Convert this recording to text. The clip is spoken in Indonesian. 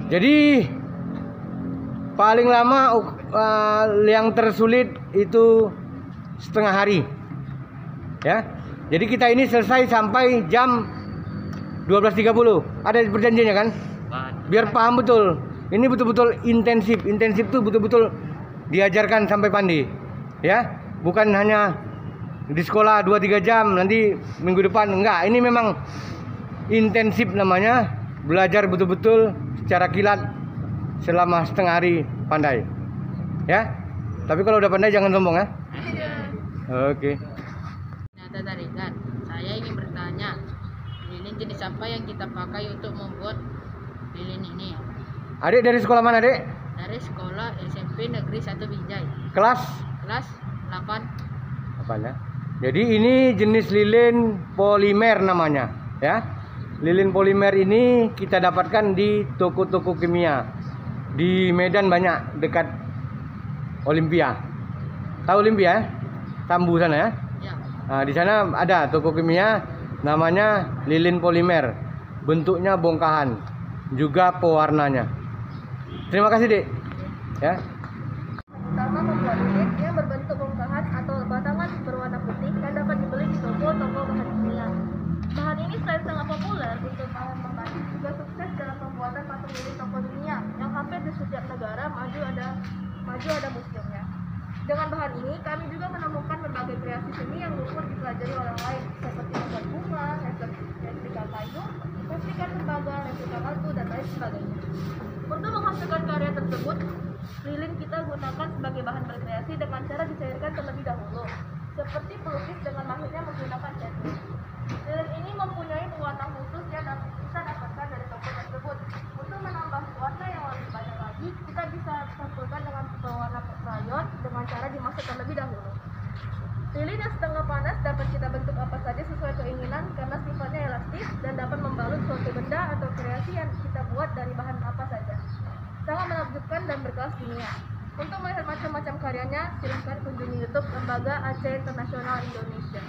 Jadi paling lama yang tersulit itu setengah hari. Ya. Jadi kita ini selesai sampai jam 12.30. Ada perjanjiannya kan? Biar paham betul. Ini betul-betul intensif. Intensif tuh betul-betul diajarkan sampai pandai. Ya, bukan hanya di sekolah 2-3 jam nanti minggu depan, enggak. Ini memang intensif namanya, belajar betul-betul secara kilat selama setengah hari pandai. Ya. Tapi kalau udah pandai jangan sombong ya. Oke. Ternyata tadi kan, saya ingin bertanya, lilin jenis apa yang kita pakai untuk membuat lilin ini? Adik dari sekolah mana, Dek? Dari sekolah SMP Negeri 1 Binjai. Kelas 8. ya? Jadi ini jenis lilin polimer namanya, ya. Lilin polimer ini kita dapatkan di toko-toko kimia. Di Medan banyak, dekat Olimpia. Tahu Olimpia ya? Tambu sana ya? Ya. Nah, di sana ada toko kimia namanya lilin polimer. Bentuknya bongkahan, juga pewarnanya. Terima kasih, Dek. Ya. Utama membuat lilin yang berbentuk bongkahan atau batangan berwarna putih dan dapat dibeli di toko-toko bahan kimia. Bahan ini selain sangat populer untuk bahan pembatik, juga sukses dalam pembuatan patung lilin toko dunia yang hampir di setiap negara maju ada museumnya. Dengan bahan ini, kami juga menemukan berbagai kreasi seni yang luput dipelajari orang lain, seperti membuat bunga, replika kayu, replika tembaga, replika batu, dan lain sebagainya. Untuk menghasilkan karya tersebut, lilin kita gunakan sebagai bahan berkreasi dengan cara dicairkan terlebih dahulu, seperti pelukis dengan mahirnya menggunakan cat. Lilin ini mempunyai pewarna khusus yang bisa dapatkan dari toko tersebut. Untuk menambah warna yang lebih banyak lagi, kita bisa campurkan dengan pewarna rayon dengan cara dimasak terlebih dahulu. Lilin yang setengah panas dapat kita bentuk apa saja sesuai keinginan karena sifatnya elastis dan dapat membalut suatu benda atau kreasi yang kita buat dari bahan apa saja. Sangat menakjubkan dan berkelas dunia. Untuk melihat macam-macam karyanya, silahkan kunjungi YouTube Lembaga Aceh Internasional Indonesia.